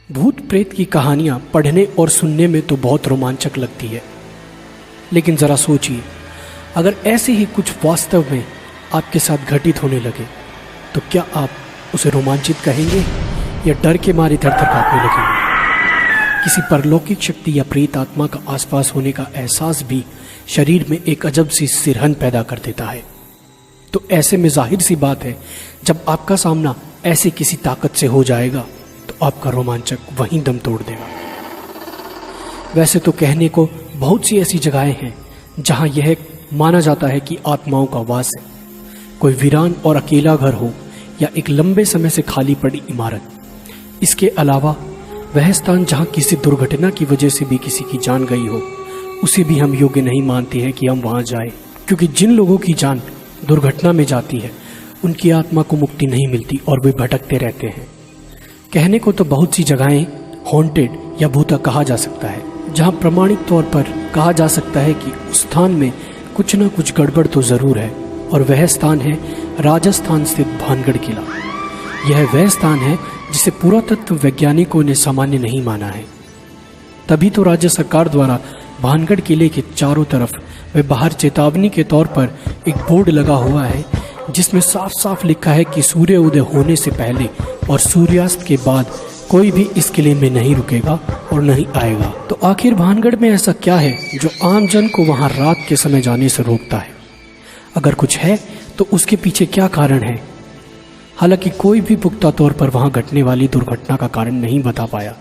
भूत प्रेत की कहानियां पढ़ने और सुनने में तो बहुत रोमांचक लगती है, लेकिन ज़रा सोचिए, अगर ऐसे ही कुछ वास्तव में आपके साथ घटित होने लगे तो क्या आप उसे रोमांचित कहेंगे या डर के मारे थर-थर कांपने लगेंगे? किसी परलौकिक शक्ति या प्रेत आत्मा का आसपास होने का एहसास भी शरीर में एक अजब सी सिरहन पैदा कर देता है। तो ऐसे में जाहिर सी बात है, जब आपका सामना ऐसे किसी ताकत से हो जाएगा तो आपका रोमांचक वहीं दम तोड़ देगा। वैसे तो कहने को बहुत सी ऐसी जगहें हैं जहां यह माना जाता है कि आत्माओं का वास है। कोई वीरान और अकेला घर हो या एक लंबे समय से खाली पड़ी इमारत। इसके अलावा वह स्थान जहां किसी दुर्घटना की वजह से भी किसी की जान गई हो, उसे भी हम योग्य नहीं मानते हैं कि हम वहां जाएं, क्योंकि जिन लोगों की जान दुर्घटना में जाती है उनकी आत्मा को मुक्ति नहीं मिलती और वे भटकते रहते हैं। कहने को तो बहुत सी जगहें हॉन्टेड या भूता कहा जा सकता है, जहां प्रमाणिक तौर पर कहा जा सकता है कि उस स्थान में कुछ न कुछ गड़बड़ तो जरूर है, और वह स्थान है राजस्थान स्थित भानगढ़ किला। यह वह स्थान है जिसे पुरातत्व वैज्ञानिकों ने सामान्य नहीं माना है। तभी तो राज्य सरकार द्वारा भानगढ़ किले के चारों तरफ व बाहर चेतावनी के तौर पर एक बोर्ड लगा हुआ है, जिसमें साफ साफ लिखा है कि सूर्य उदय होने से पहले और सूर्यास्त के बाद कोई भी इस किले में नहीं रुकेगा और नहीं आएगा। तो आखिर भानगढ़ में ऐसा क्या है जो आम जन को वहां रात के समय जाने से रोकता है? अगर कुछ है तो उसके पीछे क्या कारण है? हालांकि कोई भी पुख्ता तौर पर वहां घटने वाली दुर्घटना का कारण नहीं बता पाया,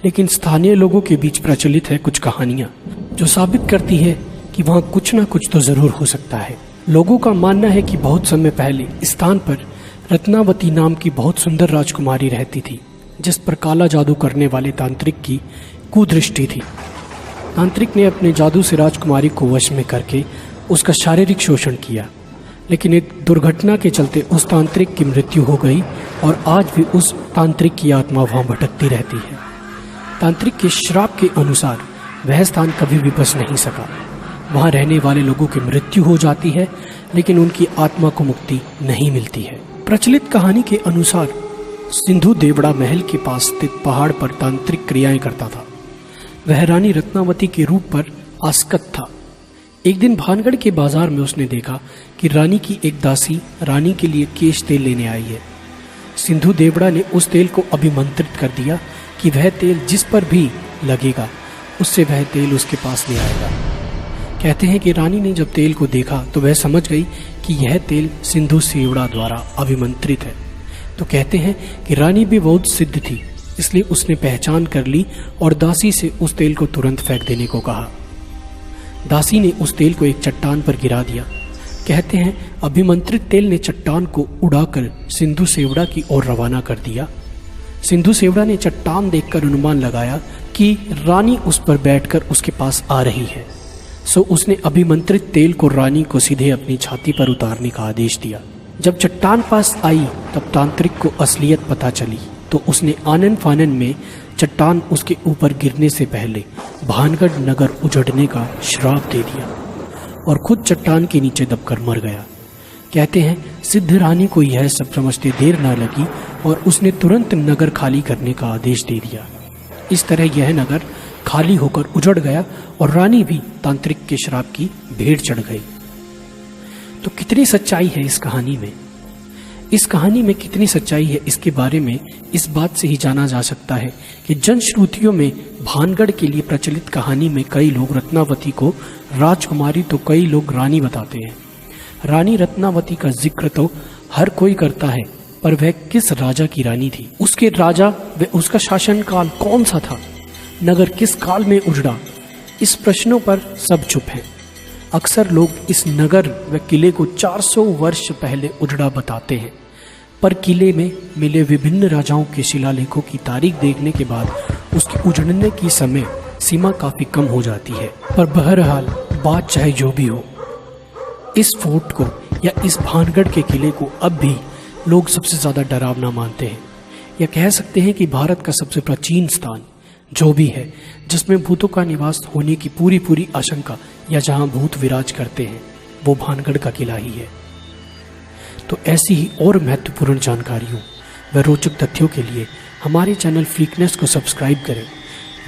लेकिन स्थानीय लोगों के बीच प्रचलित है कुछ कहानियां जो साबित करती है कि वहां कुछ ना कुछ तो जरूर हो सकता है। लोगों का मानना है कि बहुत समय पहले इस स्थान पर रत्नावती नाम की बहुत सुंदर राजकुमारी रहती थी, जिस पर काला जादू करने वाले तांत्रिक की कुदृष्टि थी। तांत्रिक ने अपने जादू से राजकुमारी को वश में करके उसका शारीरिक शोषण किया, लेकिन एक दुर्घटना के चलते उस तांत्रिक की मृत्यु हो गई और आज भी उस तांत्रिक की आत्मा वहां भटकती रहती है। तांत्रिक के श्राप के अनुसार वह स्थान कभी भी बच नहीं सका। वहां रहने वाले लोगों की मृत्यु हो जाती है, लेकिन उनकी आत्मा को मुक्ति नहीं मिलती है। प्रचलित कहानी के अनुसार सिंधु देवड़ा महल के पास स्थित पहाड़ पर तांत्रिक क्रियाएं करता था। वह रानी रत्नावती के रूप पर आसक्त था। एक दिन भानगढ़ के बाजार में उसने देखा कि रानी की एक दासी रानी के लिए केश तेल लेने आई है। सिंधु देवड़ा ने उस तेल को अभिमंत्रित कर दिया कि वह तेल जिस पर भी लगेगा उससे वह तेल उसके पास ले आएगा। कहते हैं कि रानी ने जब तेल को देखा तो वह समझ गई कि यह तेल सिंधु सेवड़ा द्वारा अभिमंत्रित है। तो कहते हैं कि रानी भी बहुत सिद्ध थी, इसलिए उसने पहचान कर ली और दासी से उस तेल को तुरंत फेंक देने को कहा। दासी ने उस तेल को एक चट्टान पर गिरा दिया। कहते हैं अभिमंत्रित तेल ने चट्टान को उड़ाकर सिंधु सेवड़ा की ओर रवाना कर दिया। सिंधु सेवड़ा ने चट्टान देखकर अनुमान लगाया कि रानी उस पर बैठकर उसके पास आ रही है, सो उसने अभिमंत्रित तेल को रानी को सीधे अपनी छाती पर उतारने का आदेश दिया। जब चट्टान पास आई तब तांत्रिक को असलियत पता चली, तो उसने आनन फानन में चट्टान उसके ऊपर गिरने से पहले भानगढ़ नगर उजड़ने का श्राप दे दिया और खुद चट्टान के नीचे दबकर मर गया। कहते हैं सिद्ध रानी को यह सब समझते देर न लगी और उसने तुरंत नगर खाली करने का आदेश दे दिया। इस तरह यह नगर खाली होकर उजड़ गया और रानी भी तांत्रिक के श्राप की भेंट चढ़ गई। तो कितनी सच्चाई है इस कहानी में? इस कहानी में कितनी सच्चाई है इसके बारे में इस बात से ही जाना जा सकता है कि जनश्रुतियों में भानगढ़ के लिए प्रचलित कहानी में कई लोग रत्नावती को राजकुमारी तो कई लोग रानी बताते हैं। रानी रत्नावती का जिक्र तो हर कोई करता है, पर वह किस राजा की रानी थी? उसके राजा व उसका शासनकाल कौन सा था? नगर किस काल में उजड़ा? इस प्रश्नों पर सब चुप हैं। अक्सर लोग इस नगर व किले को 400 वर्ष पहले उजड़ा बताते हैं, पर किले में मिले विभिन्न राजाओं के शिलालेखों की तारीख देखने के बाद उसके उजड़ने की समय सीमा काफी कम हो जाती है। पर बहरहाल बात चाहे जो भी हो, इस फोर्ट को या इस भानगढ़ के किले को अब भी लोग सबसे ज्यादा डरावना मानते हैं, या कह सकते हैं कि भारत का सबसे प्राचीन स्थान जो भी है जिसमें भूतों का निवास होने की पूरी आशंका या जहां भूत विराज करते हैं, वो भानगढ़ का किला ही है। तो ऐसी ही और महत्वपूर्ण जानकारियों व रोचक तथ्यों के लिए हमारे चैनल फ्रीकनेस को सब्सक्राइब करें।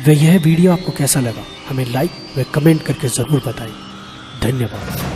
व यह वीडियो आपको कैसा लगा हमें लाइक व कमेंट करके ज़रूर बताएं। धन्यवाद।